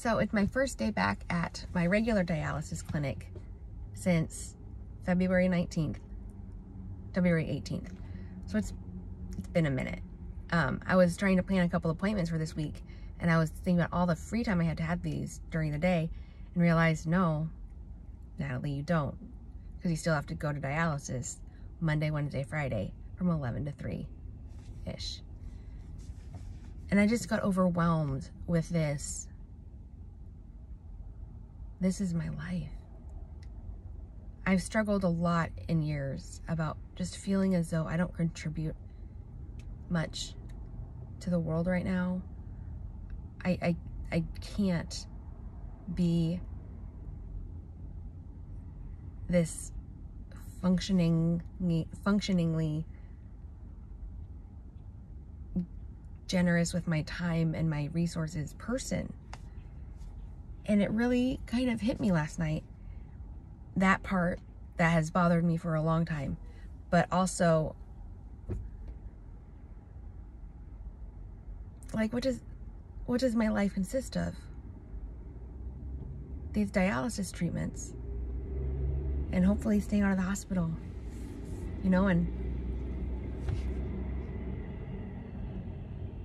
So it's my first day back at my regular dialysis clinic since February 18th. So it's been a minute. I was trying to plan a couple appointments for this week, and I was thinking about all the free time I had to have these during the day and realized, no, Natalie, you don't, because you still have to go to dialysis Monday, Wednesday, Friday from 11 to 3-ish. And I just got overwhelmed with this. This is my life. I've struggled a lot in years about just feeling as though I don't contribute much to the world right now. I can't be this functioningly generous with my time and my resources person. And it really kind of hit me last night, that part that has bothered me for a long time, but also, like, what does my life consist of? These dialysis treatments, and hopefully staying out of the hospital, you know, and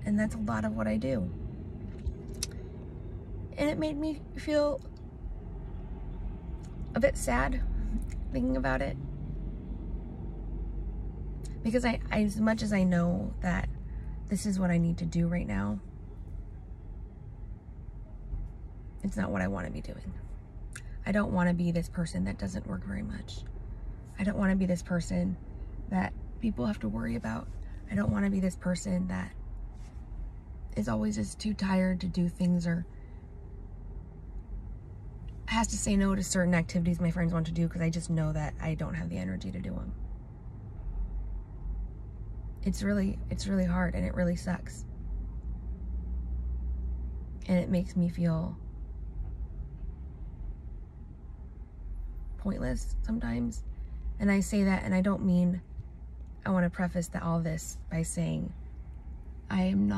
that's a lot of what I do. And it made me feel a bit sad thinking about it, because I as much as I know that this is what I need to do right now, it's not what I want to be doing. I don't want to be this person that doesn't work very much. I don't want to be this person that people have to worry about. I don't want to be this person that is always just too tired to do things, or has to say no to certain activities my friends want to do because I just know that I don't have the energy to do them. It's really hard, and it really sucks. And it makes me feel pointless sometimes. And I say that, and I don't mean, I want to preface all this by saying I don't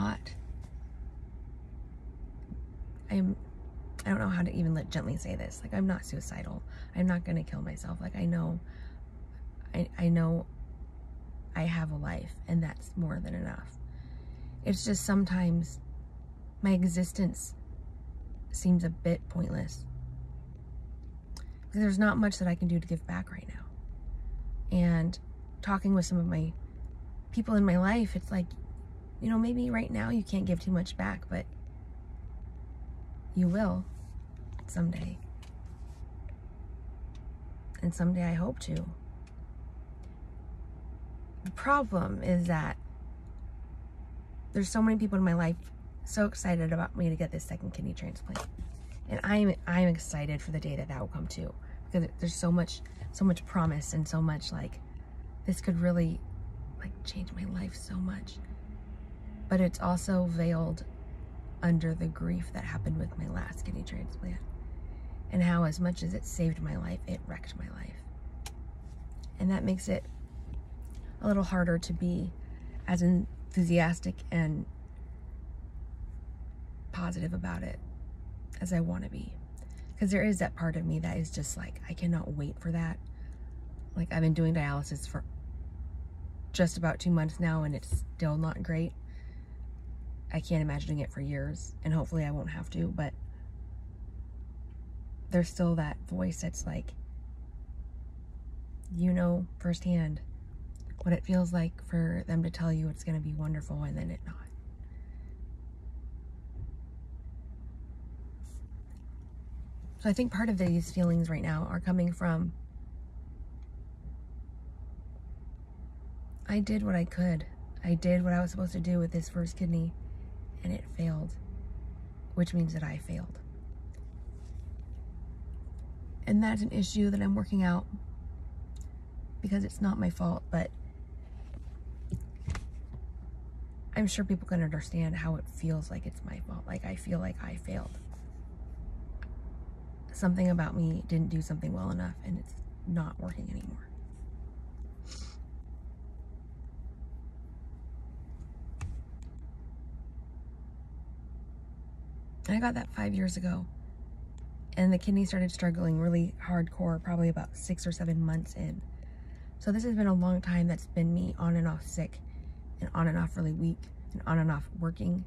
know how to even gently say this. Like, I'm not suicidal. I'm not going to kill myself. Like, I know I have a life, and that's more than enough. It's just sometimes my existence seems a bit pointless, because there's not much that I can do to give back right now. And talking with some of my people in my life, it's like, you know, maybe right now you can't give too much back, but you will someday. And someday I hope to. The problem is that there's so many people in my life so excited about me to get this second kidney transplant. And I'm excited for the day that will come too, because there's so much promise, and so much, like, this could really, like, change my life so much. But it's also veiled under the grief that happened with my last kidney transplant, and how, as much as it saved my life, it wrecked my life. And that makes it a little harder to be as enthusiastic and positive about it as I want to be. Because there is that part of me that is just like, I cannot wait for that. Like, I've been doing dialysis for just about 2 months now, and it's still not great. I can't imagine doing it for years, and hopefully I won't have to, but there's still that voice that's like, you know firsthand what it feels like for them to tell you it's going to be wonderful, and then it not. So I think part of these feelings right now are coming from, I did what I could. I did what I was supposed to do with this first kidney, and it failed, which means that I failed. And that's an issue that I'm working out, because it's not my fault, but I'm sure people can understand how it feels like it's my fault. Like, I feel like I failed. Something about me didn't do something well enough, and it's not working anymore. And I got that 5 years ago. And the kidney started struggling really hardcore, probably about 6 or 7 months in. So this has been a long time that's been me on and off sick, and on and off really weak, and on and off working.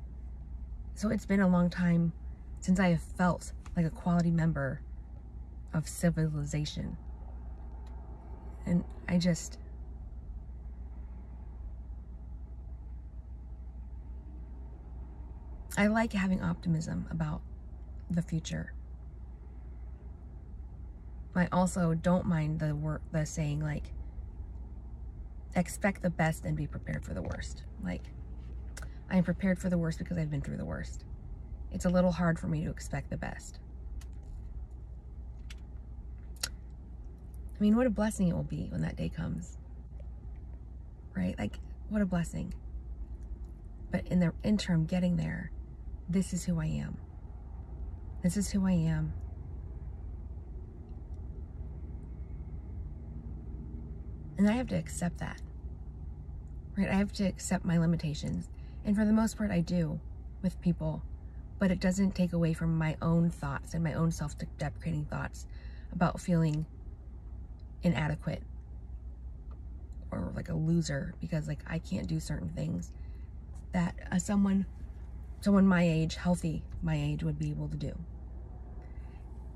So it's been a long time since I have felt like a quality member of civilization. And I like having optimism about the future. I also don't mind the saying, like, expect the best and be prepared for the worst. Like, I'm prepared for the worst because I've been through the worst. It's a little hard for me to expect the best. I mean, what a blessing it will be when that day comes, right? Like, what a blessing. But in the interim, getting there, this is who I am. This is who I am. And I have to accept that, right? I have to accept my limitations. And for the most part, I do with people, but it doesn't take away from my own thoughts and my own self-deprecating thoughts about feeling inadequate or like a loser because, like, I can't do certain things that someone my age, healthy my age, would be able to do.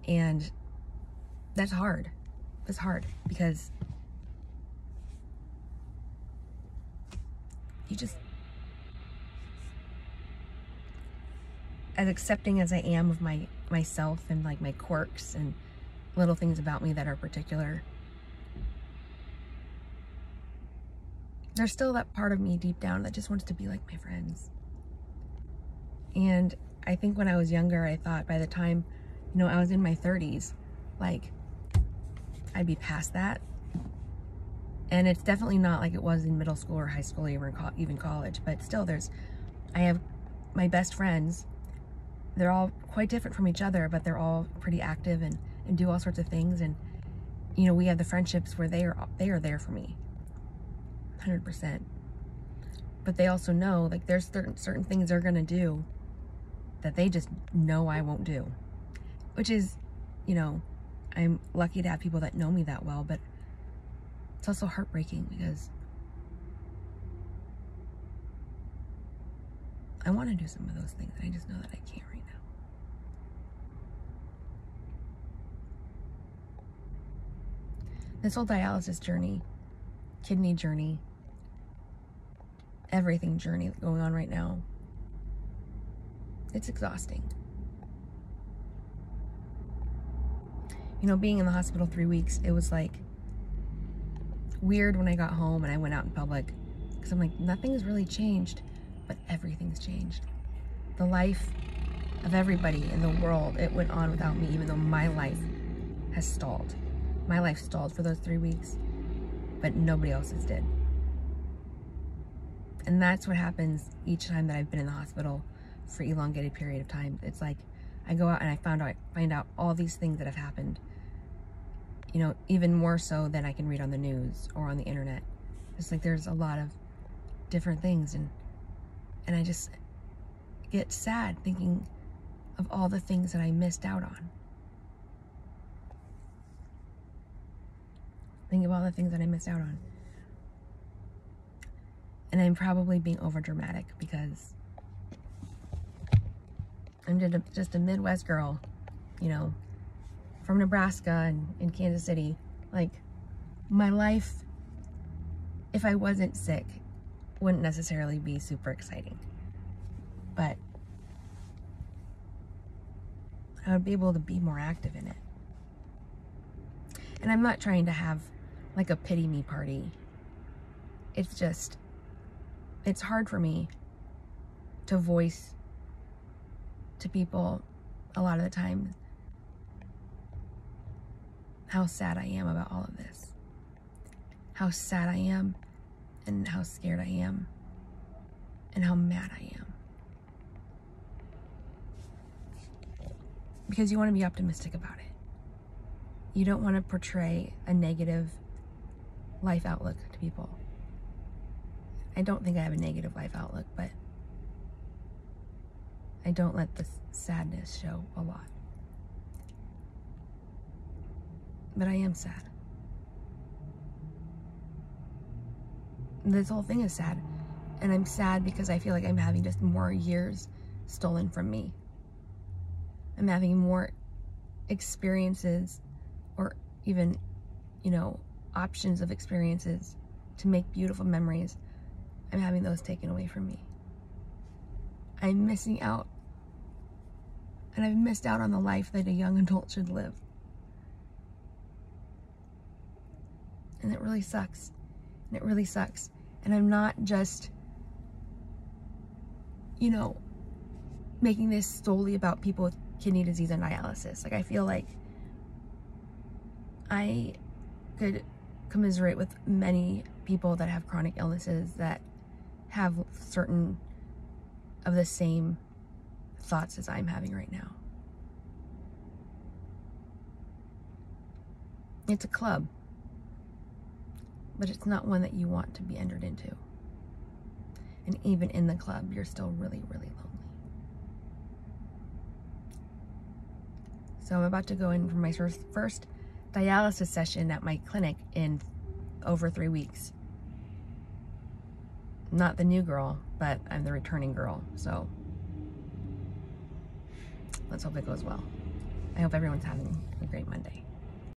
And that's hard. It's hard because you just, as accepting as I am of myself and like my quirks and little things about me that are particular, there's still that part of me deep down that just wants to be like my friends. And I think when I was younger, I thought by the time, I was in my 30s, like, I'd be past that. And it's definitely not like it was in middle school or high school or even college, but still I have my best friends. They're all quite different from each other, but they're all pretty active and do all sorts of things. And, we have the friendships where they are there for me, 100%. But they also know, like, there's certain things they're gonna do that they just know I won't do, which is, I'm lucky to have people that know me that well, but it's also heartbreaking because I want to do some of those things, and I just know that I can't right now. This whole dialysis journey, kidney journey, everything journey going on right now, it's exhausting. Being in the hospital 3 weeks, it was like weird when I got home and I went out in public, because I'm like, nothing's really changed, but everything's changed. The life of everybody in the world, it went on without me, even though my life has stalled. My life stalled for those 3 weeks, but nobody else's did. And that's what happens each time that I've been in the hospital for an elongated period of time. It's like I go out and I find out all these things that have happened, even more so than I can read on the news or on the internet. It's like there's a lot of different things, and I just get sad thinking of all the things that I missed out on. Think of all the things that I missed out on. And I'm probably being over dramatic because I'm just a Midwest girl, from Nebraska and in Kansas City. Like, my life, if I wasn't sick, wouldn't necessarily be super exciting. But I would be able to be more active in it. And I'm not trying to have like a pity me party. It's just, it's hard for me to voice to people a lot of the time how sad I am about all of this. How sad I am, and how scared I am, and how mad I am. Because you want to be optimistic about it. You don't want to portray a negative life outlook to people. I don't think I have a negative life outlook, but I don't let the sadness show a lot. But I am sad. This whole thing is sad. And I'm sad because I feel like I'm having just more years stolen from me. I'm having more experiences, or even, you know, options of experiences to make beautiful memories. I'm having those taken away from me. I'm missing out. And I've missed out on the life that a young adult should live. And it really sucks. And it really sucks. And I'm not just, you know, making this solely about people with kidney disease and dialysis. Like, I feel like I could commiserate with many people that have chronic illnesses that have certain of the same thoughts as I'm having right now. It's a club, but it's not one that you want to be entered into. And even in the club, you're still really, really lonely. So I'm about to go in for my first dialysis session at my clinic in over 3 weeks. Not the new girl, but I'm the returning girl. So let's hope it goes well. I hope everyone's having a great Monday.